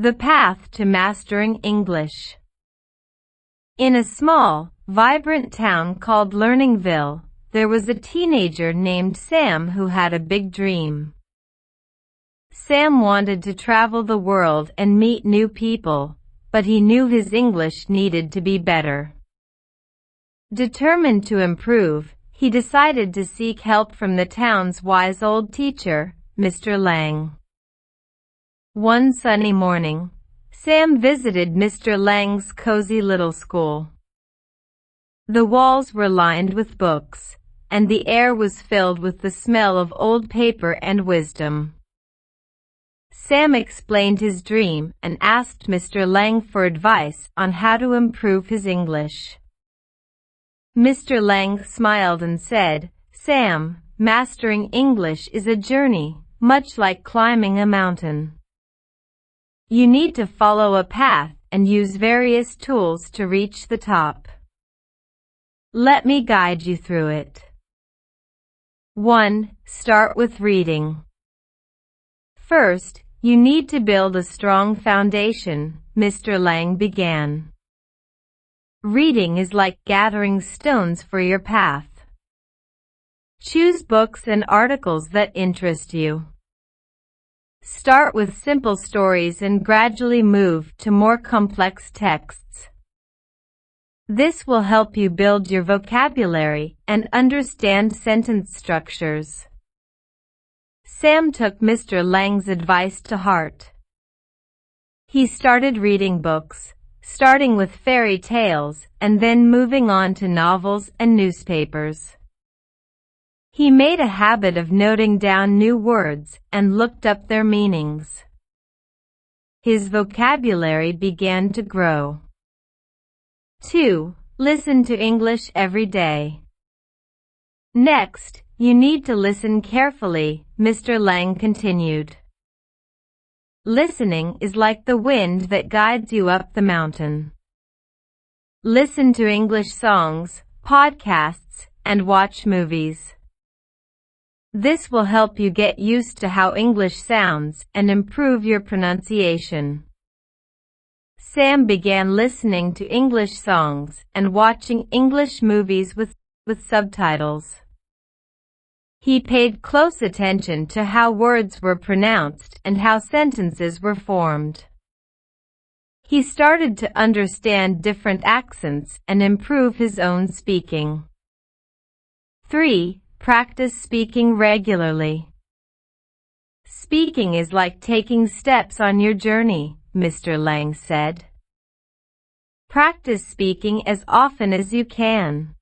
The Path to Mastering English. In a small, vibrant town called Learningville, there was a teenager named Sam who had a big dream. Sam wanted to travel the world and meet new people, but he knew his English needed to be better. Determined to improve, he decided to seek help from the town's wise old teacher, Mr. Lang. One sunny morning, Sam visited Mr. Lang's cozy little school. The walls were lined with books, and the air was filled with the smell of old paper and wisdom. Sam explained his dream and asked Mr. Lang for advice on how to improve his English. Mr. Lang smiled and said, "Sam, mastering English is a journey, much like climbing a mountain. You need to follow a path and use various tools to reach the top. Let me guide you through it. 1. Start with reading. First, you need to build a strong foundation," Mr. Lang began. Reading is like gathering stones for your path. Choose books and articles that interest you. Start with simple stories and gradually move to more complex texts. This will help you build your vocabulary and understand sentence structures. Sam took Mr. Lang's advice to heart. He started reading books, starting with fairy tales and then moving on to novels and newspapers. He made a habit of noting down new words and looked up their meanings. His vocabulary began to grow. 2. Listen to English every day. Next, you need to listen carefully, Mr. Lang continued. Listening is like the wind that guides you up the mountain. Listen to English songs, podcasts, and watch movies. This will help you get used to how English sounds and improve your pronunciation. Sam began listening to English songs and watching English movies with subtitles. He paid close attention to how words were pronounced and how sentences were formed. He started to understand different accents and improve his own speaking. 3. Practice speaking regularly. Speaking is like taking steps on your journey, Mr. Lang said. Practice speaking as often as you can.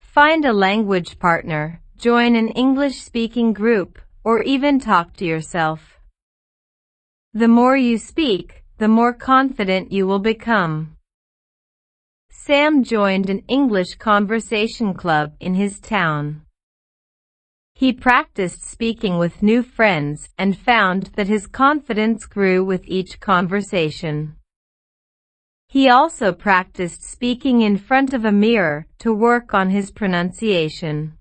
Find a language partner, join an English-speaking group, or even talk to yourself. The more you speak, the more confident you will become. Sam joined an English conversation club in his town. He practiced speaking with new friends and found that his confidence grew with each conversation. He also practiced speaking in front of a mirror to work on his pronunciation.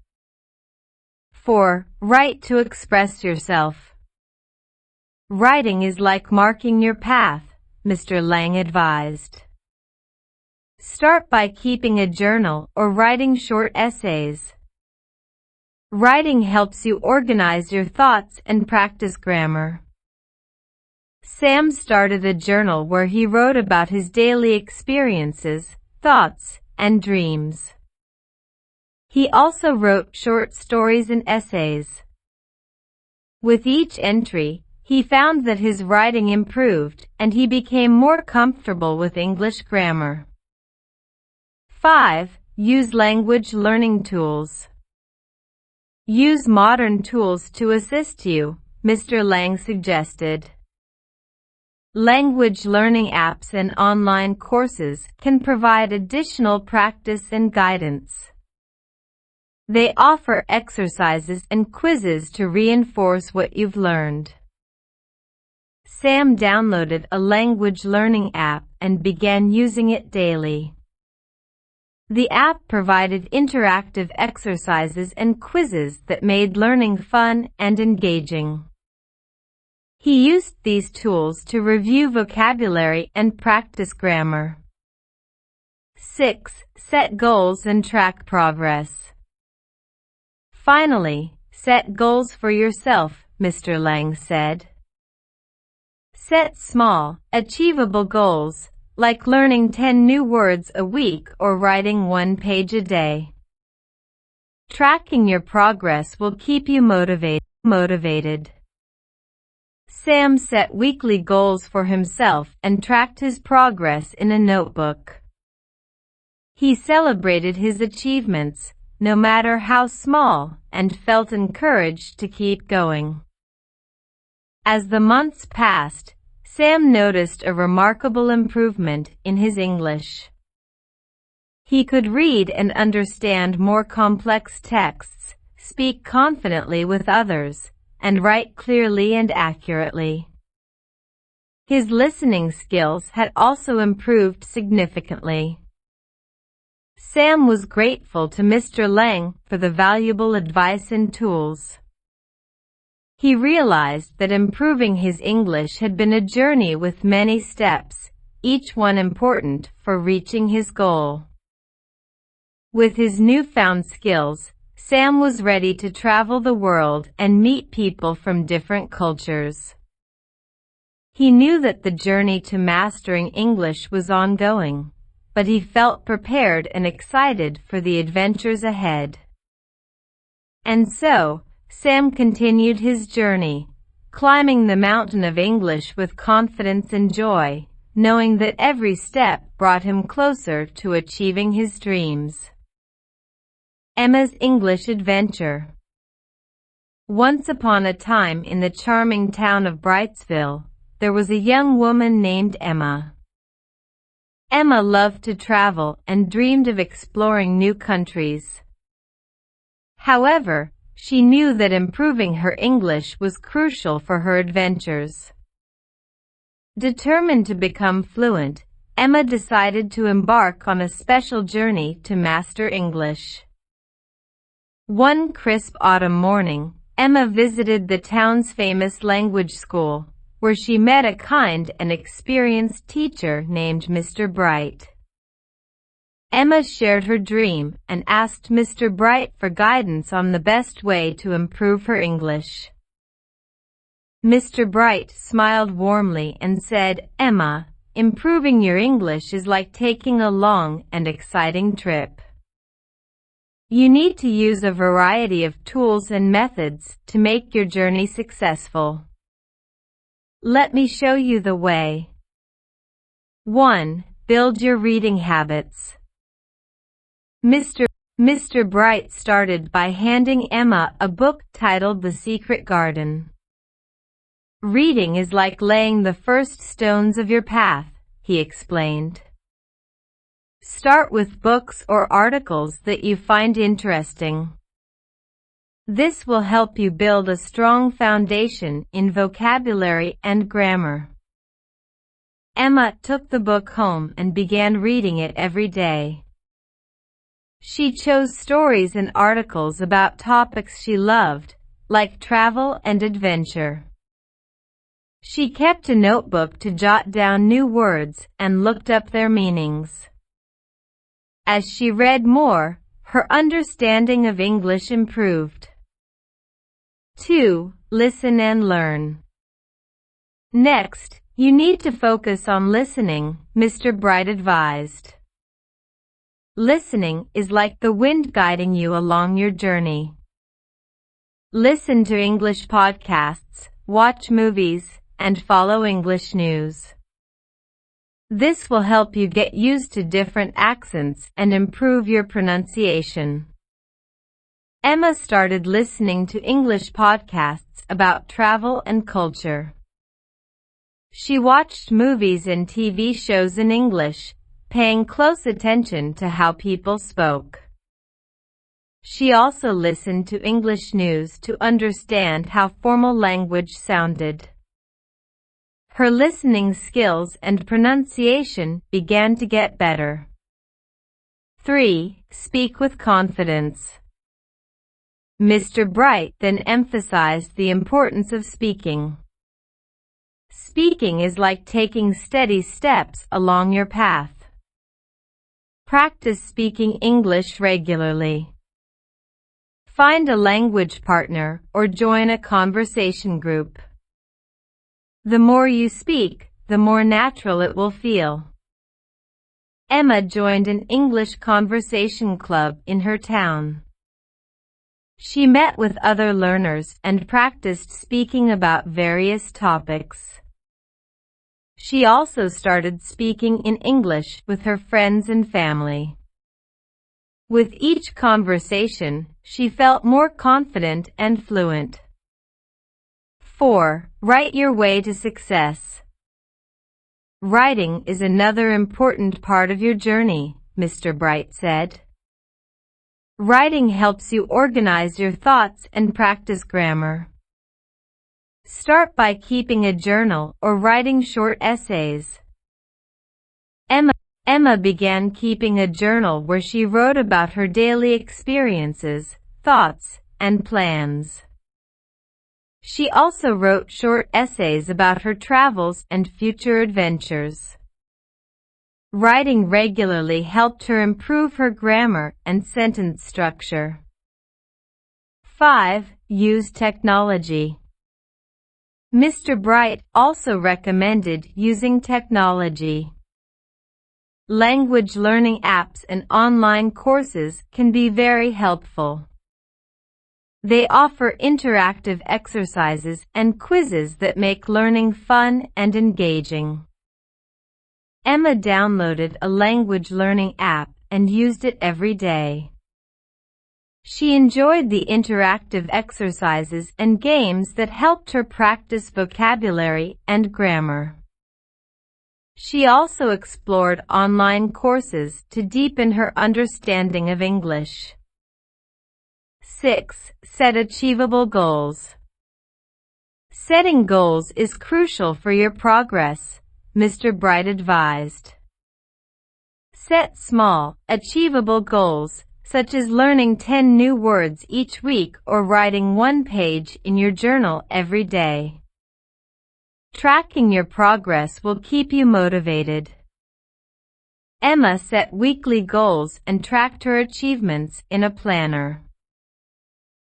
4. Write to express yourself. Writing is like marking your path, Mr. Lang advised. Start by keeping a journal or writing short essays. Writing helps you organize your thoughts and practice grammar. Sam started a journal where he wrote about his daily experiences, thoughts, and dreams. He also wrote short stories and essays. With each entry, he found that his writing improved and he became more comfortable with English grammar. 5. Use language learning tools. Use modern tools to assist you, Mr. Lang suggested. Language learning apps and online courses can provide additional practice and guidance. They offer exercises and quizzes to reinforce what you've learned. Sam downloaded a language learning app and began using it daily. The app provided interactive exercises and quizzes that made learning fun and engaging. He used these tools to review vocabulary and practice grammar. 6. Set goals and track progress. Finally, set goals for yourself, Mr. Lang said. Set small, achievable goals, like learning 10 new words a week or writing 1 page a day. Tracking your progress will keep you motivated. Sam set weekly goals for himself and tracked his progress in a notebook. He celebrated his achievements, no matter how small, and felt encouraged to keep going. As the months passed, Sam noticed a remarkable improvement in his English. He could read and understand more complex texts, speak confidently with others, and write clearly and accurately. His listening skills had also improved significantly. Sam was grateful to Mr. Lang for the valuable advice and tools. He realized that improving his English had been a journey with many steps, each one important for reaching his goal. With his newfound skills, Sam was ready to travel the world and meet people from different cultures. He knew that the journey to mastering English was ongoing, but he felt prepared and excited for the adventures ahead. And so, Sam continued his journey, climbing the mountain of English with confidence and joy, knowing that every step brought him closer to achieving his dreams. Emma's English Adventure. Once upon a time in the charming town of Brightsville, there was a young woman named Emma. Emma loved to travel and dreamed of exploring new countries. However, she knew that improving her English was crucial for her adventures. Determined to become fluent, Emma decided to embark on a special journey to master English. One crisp autumn morning, Emma visited the town's famous language school, where she met a kind and experienced teacher named Mr. Bright. Emma shared her dream and asked Mr. Bright for guidance on the best way to improve her English. Mr. Bright smiled warmly and said, "Emma, improving your English is like taking a long and exciting trip. You need to use a variety of tools and methods to make your journey successful. Let me show you the way." 1. Build your reading habits. Mr. Bright started by handing Emma a book titled The Secret Garden. "Reading is like laying the first stones of your path," he explained. "Start with books or articles that you find interesting. This will help you build a strong foundation in vocabulary and grammar." Emma took the book home and began reading it every day. She chose stories and articles about topics she loved, like travel and adventure. She kept a notebook to jot down new words and looked up their meanings. As she read more, her understanding of English improved. 2. Listen and learn. Next, you need to focus on listening, Mr. Bright advised. Listening is like the wind guiding you along your journey. Listen to English podcasts, watch movies, and follow English news. This will help you get used to different accents and improve your pronunciation. Emma started listening to English podcasts about travel and culture. She watched movies and TV shows in English, paying close attention to how people spoke. She also listened to English news to understand how formal language sounded. Her listening skills and pronunciation began to get better. 3. Speak with confidence. Mr. Bright then emphasized the importance of speaking. Speaking is like taking steady steps along your path. Practice speaking English regularly. Find a language partner or join a conversation group. The more you speak, the more natural it will feel. Emma joined an English conversation club in her town. She met with other learners and practiced speaking about various topics. She also started speaking in English with her friends and family. With each conversation, she felt more confident and fluent. 4. Write your way to success. Writing is another important part of your journey, Mr. Bright said. Writing helps you organize your thoughts and practice grammar. Start by keeping a journal or writing short essays. Emma began keeping a journal where she wrote about her daily experiences, thoughts, and plans. She also wrote short essays about her travels and future adventures. Writing regularly helped her improve her grammar and sentence structure. 5. Use technology. Mr. Bright also recommended using technology. Language learning apps and online courses can be very helpful. They offer interactive exercises and quizzes that make learning fun and engaging. Emma downloaded a language learning app and used it every day. She enjoyed the interactive exercises and games that helped her practice vocabulary and grammar. She also explored online courses to deepen her understanding of English. 6. Set achievable goals. Setting goals is crucial for your progress, Mr. Bright advised. Set small, achievable goals, such as learning 10 new words each week or writing 1 page in your journal every day. Tracking your progress will keep you motivated. Emma set weekly goals and tracked her achievements in a planner.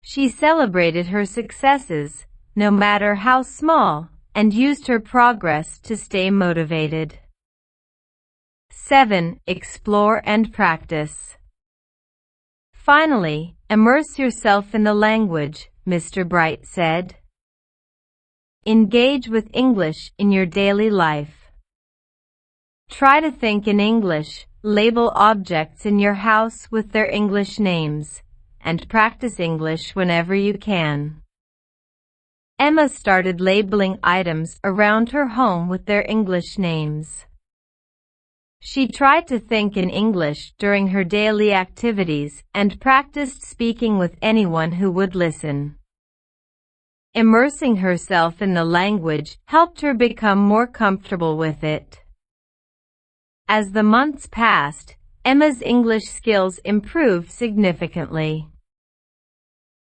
She celebrated her successes, no matter how small, and used her progress to stay motivated. 7. Explore and practice. Finally, immerse yourself in the language, Mr. Bright said. Engage with English in your daily life. Try to think in English, label objects in your house with their English names, and practice English whenever you can. Emma started labeling items around her home with their English names. She tried to think in English during her daily activities and practiced speaking with anyone who would listen. Immersing herself in the language helped her become more comfortable with it. As the months passed, Emma's English skills improved significantly.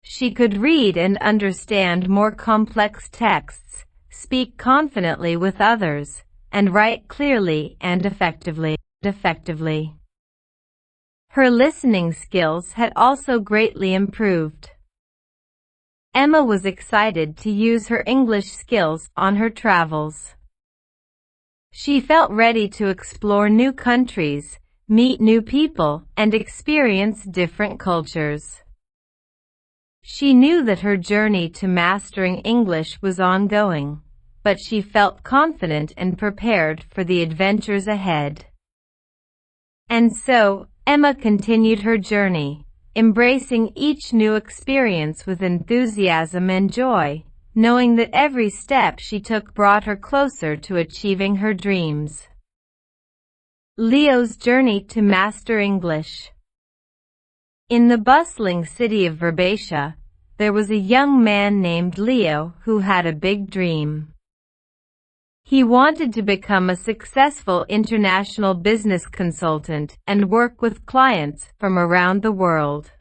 She could read and understand more complex texts, speak confidently with others, and write clearly and effectively. Her listening skills had also greatly improved. Emma was excited to use her English skills on her travels. She felt ready to explore new countries, meet new people, and experience different cultures. She knew that her journey to mastering English was ongoing, but she felt confident and prepared for the adventures ahead. And so, Emma continued her journey, embracing each new experience with enthusiasm and joy, knowing that every step she took brought her closer to achieving her dreams. Leo's journey to master English. In the bustling city of Verbatia, there was a young man named Leo who had a big dream. He wanted to become a successful international business consultant and work with clients from around the world.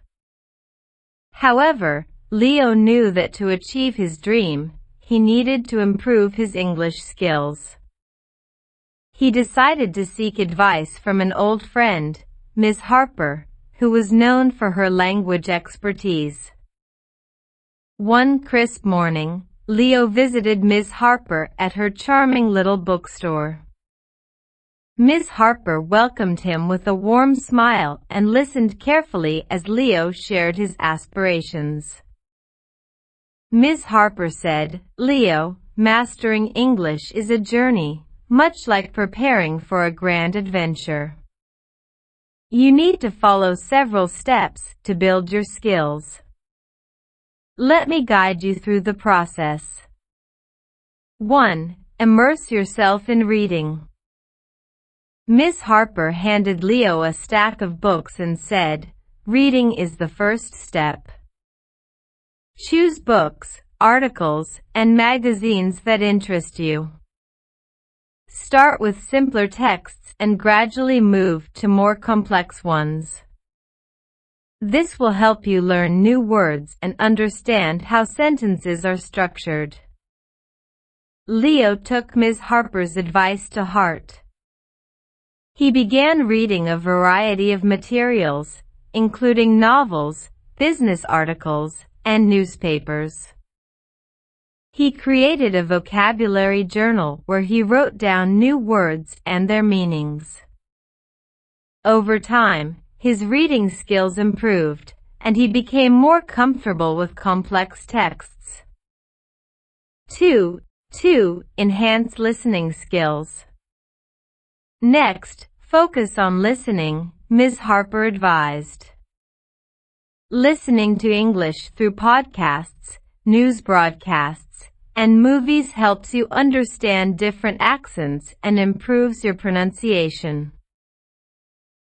However, Leo knew that to achieve his dream, he needed to improve his English skills. He decided to seek advice from an old friend, Ms. Harper, who was known for her language expertise. One crisp morning, Leo visited Ms. Harper at her charming little bookstore. Ms. Harper welcomed him with a warm smile and listened carefully as Leo shared his aspirations. Ms. Harper said, "Leo, mastering English is a journey, much like preparing for a grand adventure. You need to follow several steps to build your skills. Let me guide you through the process. 1. Immerse yourself in reading." Ms. Harper handed Leo a stack of books and said, "Reading is the first step. Choose books, articles, and magazines that interest you. Start with simpler texts and gradually move to more complex ones. This will help you learn new words and understand how sentences are structured." Leo took Ms. Harper's advice to heart. He began reading a variety of materials, including novels, business articles, and newspapers. He created a vocabulary journal where he wrote down new words and their meanings. Over time, his reading skills improved, and he became more comfortable with complex texts. 2. Enhance listening skills. Next, focus on listening, Ms. Harper advised. Listening to English through podcasts, news broadcasts, and movies helps you understand different accents and improves your pronunciation.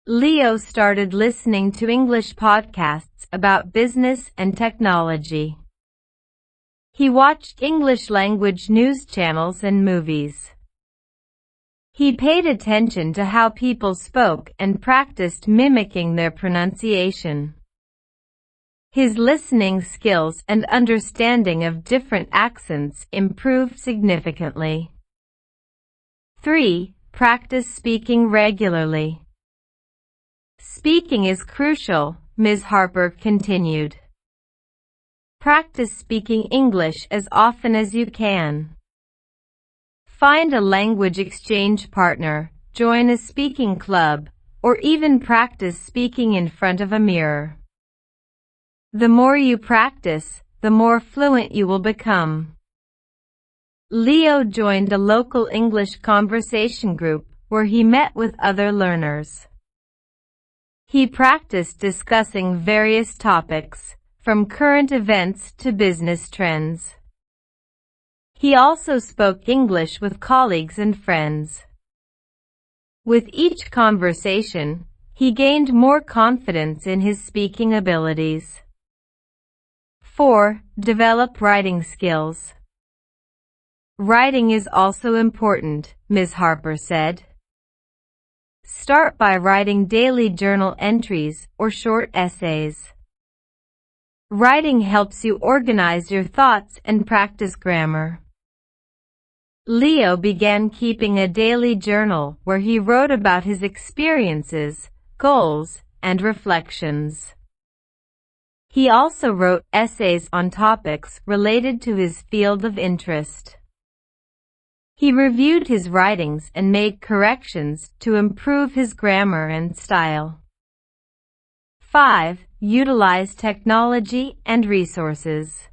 Leo started listening to English podcasts about business and technology. He watched English language news channels and movies. He paid attention to how people spoke and practiced mimicking their pronunciation. His listening skills and understanding of different accents improved significantly. 3. Practice speaking regularly. Speaking is crucial, Ms. Harper continued. Practice speaking English as often as you can. Find a language exchange partner, join a speaking club, or even practice speaking in front of a mirror. The more you practice, the more fluent you will become. Leo joined a local English conversation group where he met with other learners. He practiced discussing various topics, from current events to business trends. He also spoke English with colleagues and friends. With each conversation, he gained more confidence in his speaking abilities. 4. Develop writing skills. Writing is also important, Ms. Harper said. Start by writing daily journal entries or short essays. Writing helps you organize your thoughts and practice grammar. Leo began keeping a daily journal where he wrote about his experiences, goals, and reflections. He also wrote essays on topics related to his field of interest. He reviewed his writings and made corrections to improve his grammar and style. 5. Utilize technology and resources.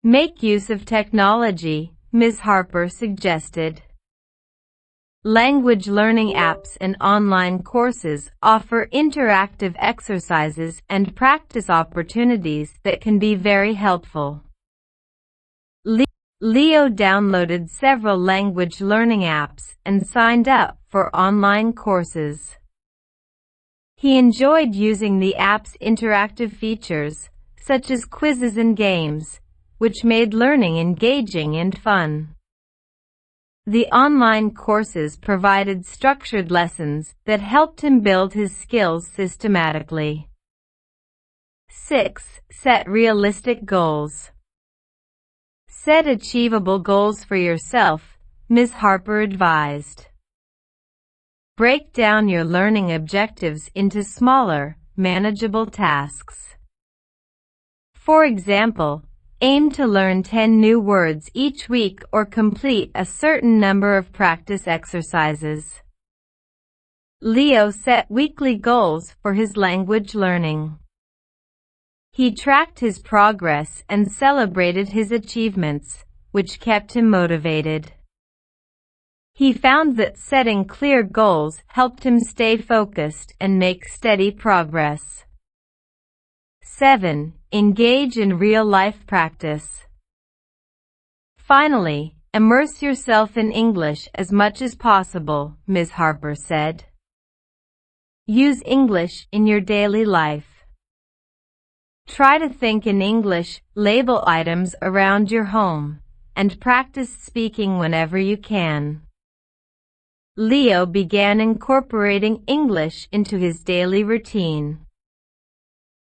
Make use of technology, Ms. Harper suggested. Language learning apps and online courses offer interactive exercises and practice opportunities that can be very helpful. Leo downloaded several language learning apps and signed up for online courses. He enjoyed using the app's interactive features, such as quizzes and games, which made learning engaging and fun. The online courses provided structured lessons that helped him build his skills systematically. 6. Set realistic goals. Set achievable goals for yourself, Ms. Harper advised. Break down your learning objectives into smaller, manageable tasks. For example, aim to learn 10 new words each week or complete a certain number of practice exercises. Leo set weekly goals for his language learning. He tracked his progress and celebrated his achievements, which kept him motivated. He found that setting clear goals helped him stay focused and make steady progress. 7. Engage in real-life practice. Finally, immerse yourself in English as much as possible, Ms. Harper said. Use English in your daily life. Try to think in English, label items around your home, and practice speaking whenever you can. Leo began incorporating English into his daily routine.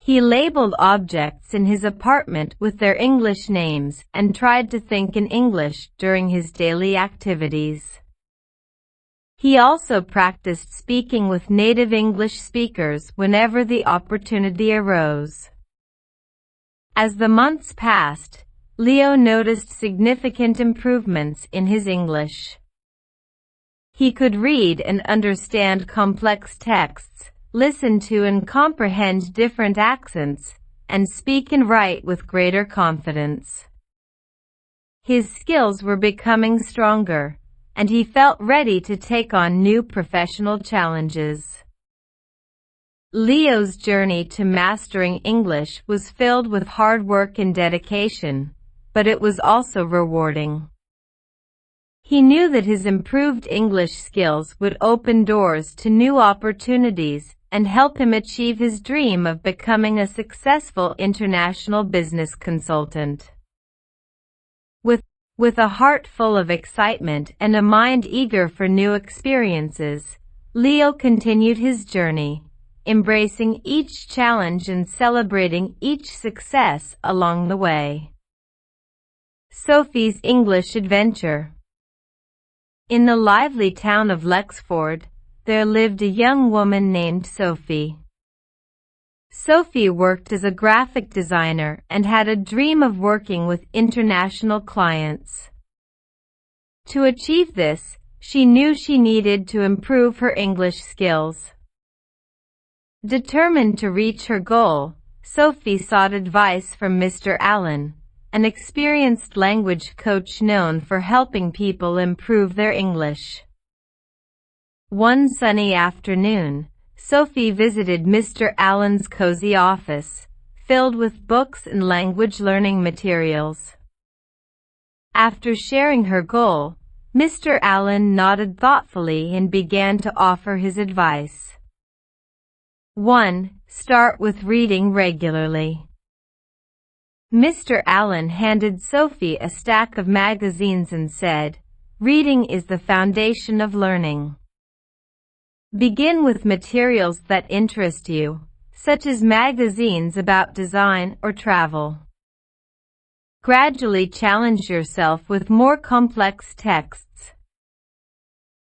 He labeled objects in his apartment with their English names and tried to think in English during his daily activities. He also practiced speaking with native English speakers whenever the opportunity arose. As the months passed, Leo noticed significant improvements in his English. He could read and understand complex texts, listen to and comprehend different accents, and speak and write with greater confidence. His skills were becoming stronger, and he felt ready to take on new professional challenges. Leo's journey to mastering English was filled with hard work and dedication, but it was also rewarding. He knew that his improved English skills would open doors to new opportunities and help him achieve his dream of becoming a successful international business consultant. With a heart full of excitement and a mind eager for new experiences, Leo continued his journey, embracing each challenge and celebrating each success along the way. Sophie's English Adventure. In the lively town of Lexford, there lived a young woman named Sophie. Sophie worked as a graphic designer and had a dream of working with international clients. To achieve this, she knew she needed to improve her English skills. Determined to reach her goal, Sophie sought advice from Mr. Allen, an experienced language coach known for helping people improve their English. One sunny afternoon, Sophie visited Mr. Allen's cozy office, filled with books and language learning materials. After sharing her goal, Mr. Allen nodded thoughtfully and began to offer his advice. 1. Start with reading regularly. Mr. Allen handed Sophie a stack of magazines and said, "Reading is the foundation of learning. Begin with materials that interest you, such as magazines about design or travel. Gradually challenge yourself with more complex texts.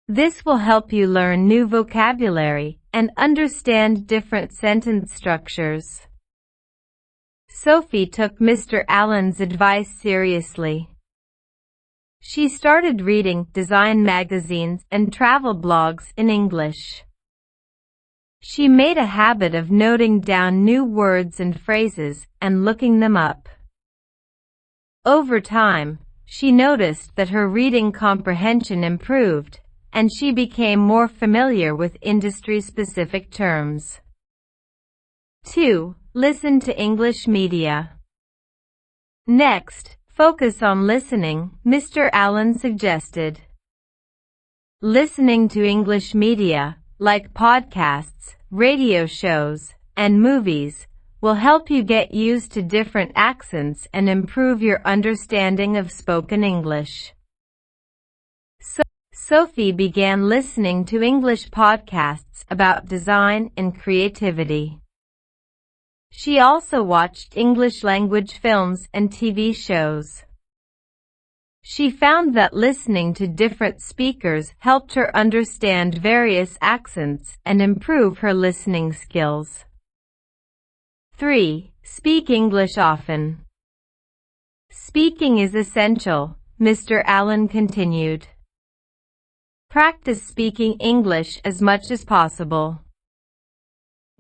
This will help you learn new vocabulary and understand different sentence structures." Sophie took Mr. Allen's advice seriously. She started reading design magazines and travel blogs in English. She made a habit of noting down new words and phrases and looking them up. Over time, she noticed that her reading comprehension improved, and she became more familiar with industry-specific terms. 2. Listen to English media. Next, focus on listening, Mr. Allen suggested. Listening to English media, like podcasts, radio shows, and movies, will help you get used to different accents and improve your understanding of spoken English. Sophie began listening to English podcasts about design and creativity. She also watched English language films and TV shows. She found that listening to different speakers helped her understand various accents and improve her listening skills. 3. Speak English often. Speaking is essential, Mr. Allen continued. Practice speaking English as much as possible.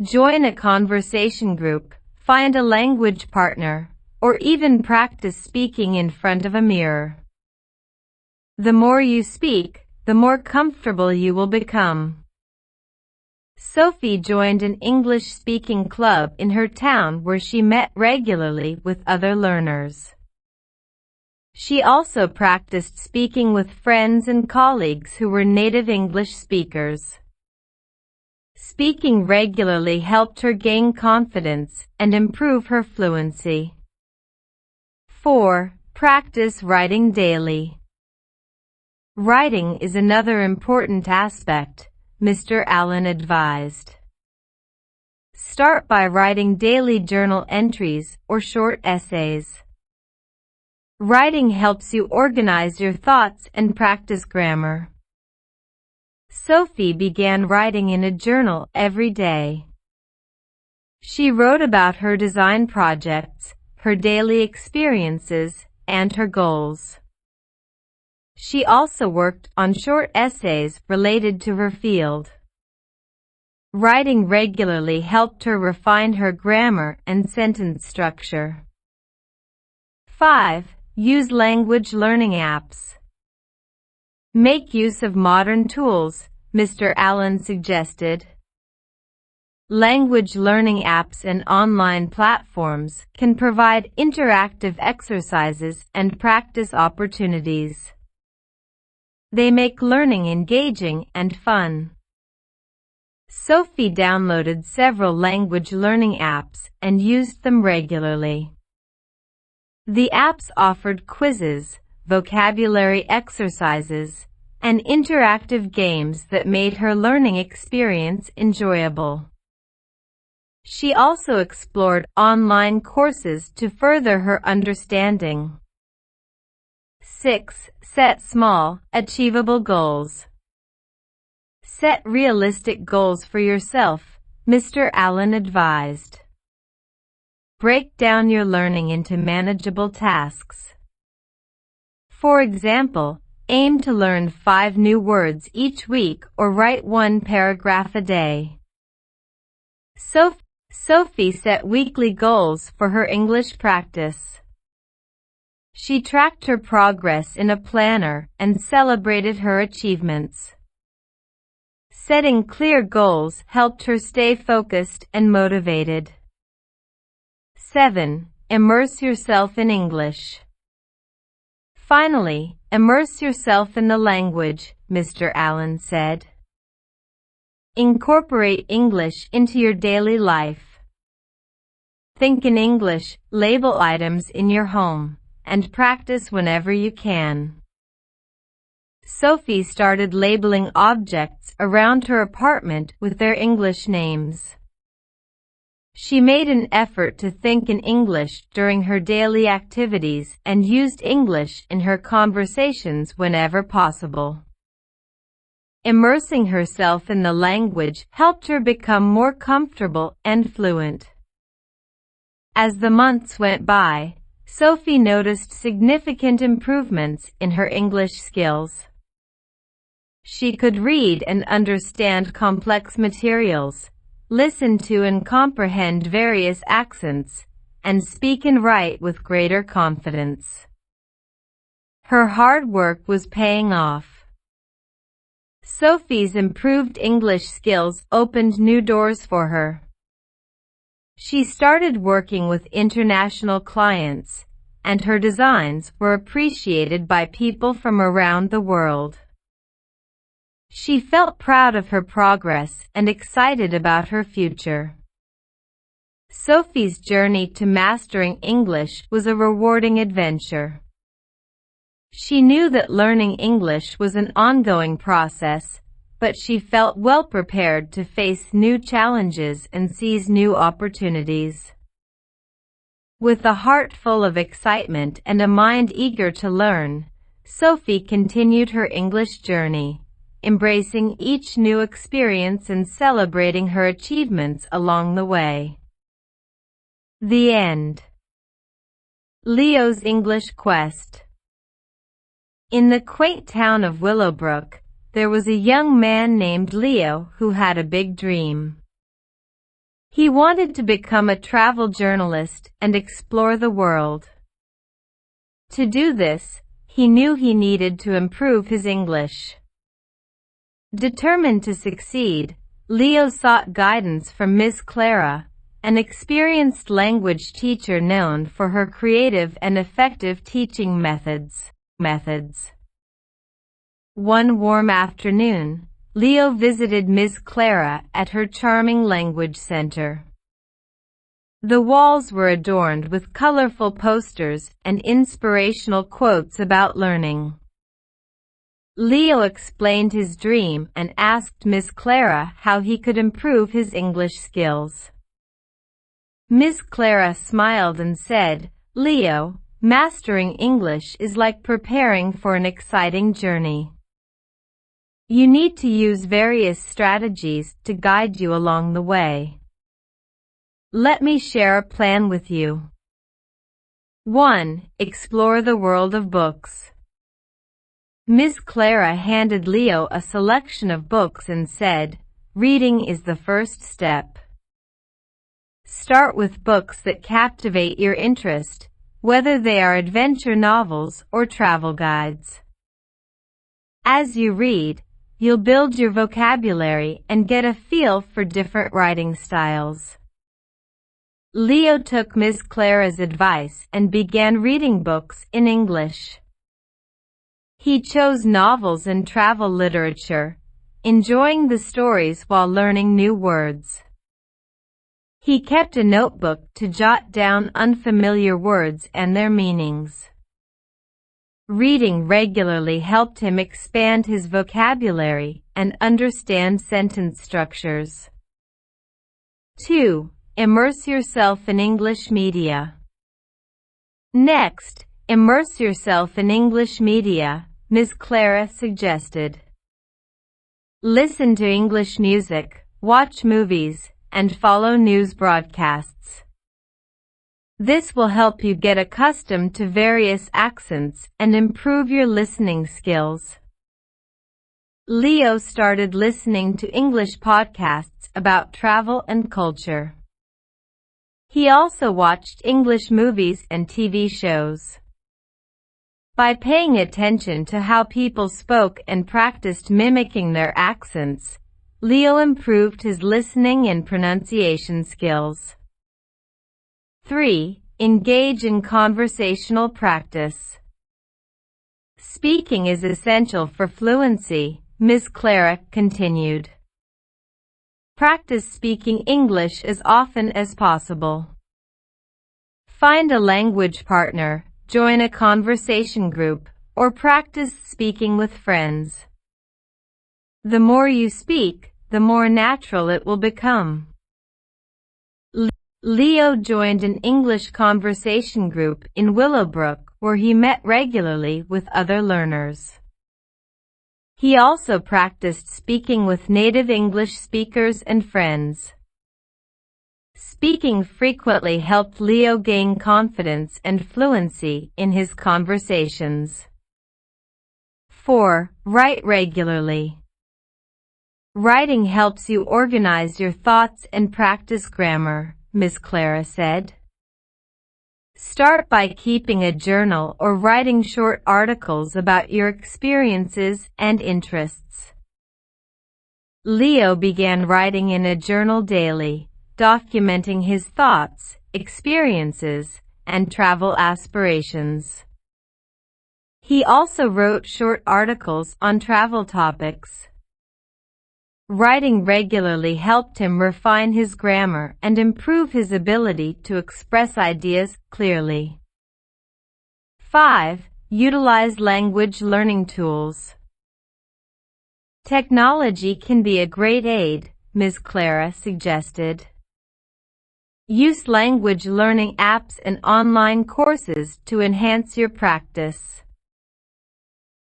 Join a conversation group, find a language partner, or even practice speaking in front of a mirror. The more you speak, the more comfortable you will become. Sophie joined an English-speaking club in her town where she met regularly with other learners. She also practiced speaking with friends and colleagues who were native English speakers. Speaking regularly helped her gain confidence and improve her fluency. 4. Practice writing daily. Writing is another important aspect, Mr. Allen advised. Start by writing daily journal entries or short essays. Writing helps you organize your thoughts and practice grammar. Sophie began writing in a journal every day. She wrote about her design projects, her daily experiences, and her goals. She also worked on short essays related to her field. Writing regularly helped her refine her grammar and sentence structure. 5. Use language learning apps. Make use of modern tools, Mr. Allen suggested. Language learning apps and online platforms can provide interactive exercises and practice opportunities. They make learning engaging and fun. Sophie downloaded several language learning apps and used them regularly. The apps offered quizzes, vocabulary exercises, and interactive games that made her learning experience enjoyable. She also explored online courses to further her understanding. 6. Set small, achievable goals. Set realistic goals for yourself, Mr. Allen advised. Break down your learning into manageable tasks. For example, aim to learn 5 new words each week or write 1 paragraph a day. Sophie set weekly goals for her English practice. She tracked her progress in a planner and celebrated her achievements. Setting clear goals helped her stay focused and motivated. 7. Immerse yourself in English. Finally, immerse yourself in the language, Mr. Allen said. Incorporate English into your daily life. Think in English, label items in your home, and practice whenever you can. Sophie started labeling objects around her apartment with their English names. She made an effort to think in English during her daily activities and used English in her conversations whenever possible. Immersing herself in the language helped her become more comfortable and fluent. As the months went by, Sophie noticed significant improvements in her English skills. She could read and understand complex materials, listen to and comprehend various accents, and speak and write with greater confidence. Her hard work was paying off. Sophie's improved English skills opened new doors for her. She started working with international clients, and her designs were appreciated by people from around the world. She felt proud of her progress and excited about her future. Sophie's journey to mastering English was a rewarding adventure. She knew that learning English was an ongoing process, but she felt well prepared to face new challenges and seize new opportunities. With a heart full of excitement and a mind eager to learn, Sophie continued her English journey, embracing each new experience and celebrating her achievements along the way. The end. Leo's English quest. In the quaint town of Willowbrook, there was a young man named Leo who had a big dream. He wanted to become a travel journalist and explore the world. To do this, he knew he needed to improve his English. Determined to succeed, Leo sought guidance from Miss Clara, an experienced language teacher known for her creative and effective teaching methods. One warm afternoon, Leo visited Miss Clara at her charming language center. The walls were adorned with colorful posters and inspirational quotes about learning. Leo explained his dream and asked Miss Clara how he could improve his English skills. Miss Clara smiled and said, "Leo, mastering English is like preparing for an exciting journey. You need to use various strategies to guide you along the way. Let me share a plan with you. 1. Explore the world of books." Miss Clara handed Leo a selection of books and said, "Reading is the first step. Start with books that captivate your interest, whether they are adventure novels or travel guides. As you read, you'll build your vocabulary and get a feel for different writing styles." Leo took Miss Clara's advice and began reading books in English. He chose novels and travel literature, enjoying the stories while learning new words. He kept a notebook to jot down unfamiliar words and their meanings. Reading regularly helped him expand his vocabulary and understand sentence structures. 2. Immerse yourself in English media. Next, immerse yourself in English media, Miss Clara suggested. Listen to English music, watch movies, and follow news broadcasts. This will help you get accustomed to various accents and improve your listening skills. Leo started listening to English podcasts about travel and culture. He also watched English movies and TV shows. By paying attention to how people spoke and practiced mimicking their accents, Leo improved his listening and pronunciation skills. 3. Engage in conversational practice. Speaking is essential for fluency, Miss Clara continued. Practice speaking English as often as possible. Find a language partner, join a conversation group, or practice speaking with friends. The more you speak, the more natural it will become. Leo joined an English conversation group in Willowbrook where he met regularly with other learners. He also practiced speaking with native English speakers and friends. Speaking frequently helped Leo gain confidence and fluency in his conversations. 4. Write regularly. Writing helps you organize your thoughts and practice grammar, Miss Clara said. Start by keeping a journal or writing short articles about your experiences and interests. Leo began writing in a journal daily, documenting his thoughts, experiences, and travel aspirations. He also wrote short articles on travel topics. Writing regularly helped him refine his grammar and improve his ability to express ideas clearly. 5. Utilize language learning tools. Technology can be a great aid, Ms. Clara suggested. Use language learning apps and online courses to enhance your practice.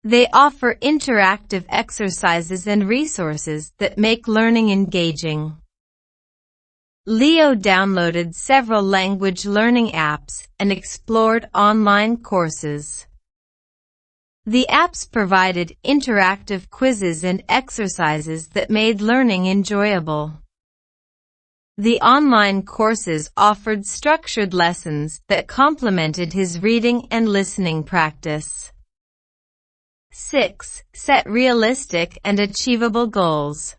They offer interactive exercises and resources that make learning engaging. Leo downloaded several language learning apps and explored online courses. The apps provided interactive quizzes and exercises that made learning enjoyable. The online courses offered structured lessons that complemented his reading and listening practice. 6. Set realistic and achievable goals.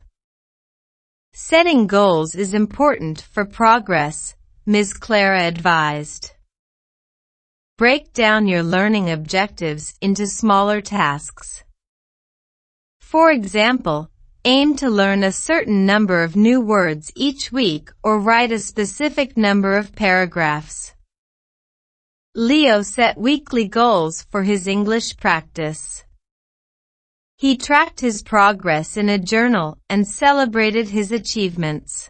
Setting goals is important for progress, Ms. Clara advised. Break down your learning objectives into smaller tasks. For example, aim to learn a certain number of new words each week or write a specific number of paragraphs. Leo set weekly goals for his English practice. He tracked his progress in a journal and celebrated his achievements.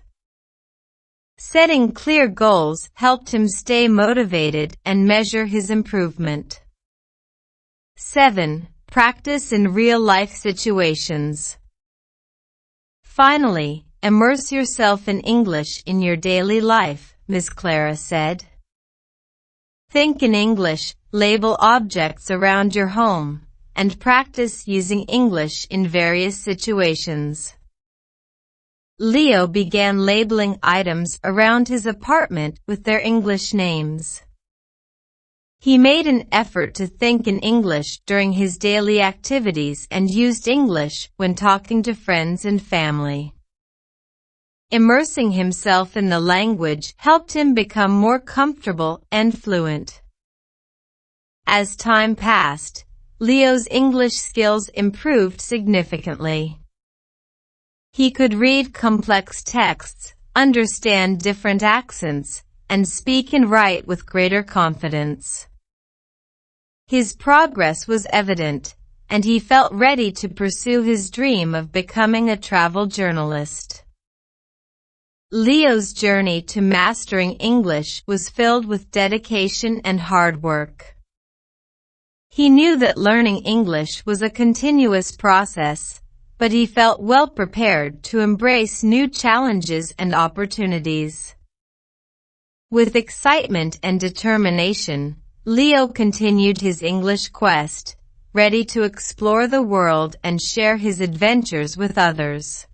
Setting clear goals helped him stay motivated and measure his improvement. 7. Practice in real-life situations. Finally, immerse yourself in English in your daily life, Ms. Clara said. Think in English, label objects around your home, and practice using English in various situations. Leo began labeling items around his apartment with their English names. He made an effort to think in English during his daily activities and used English when talking to friends and family. Immersing himself in the language helped him become more comfortable and fluent. As time passed, Leo's English skills improved significantly. He could read complex texts, understand different accents, and speak and write with greater confidence. His progress was evident, and he felt ready to pursue his dream of becoming a travel journalist. Leo's journey to mastering English was filled with dedication and hard work. He knew that learning English was a continuous process, but he felt well prepared to embrace new challenges and opportunities. With excitement and determination, Leo continued his English quest, ready to explore the world and share his adventures with others.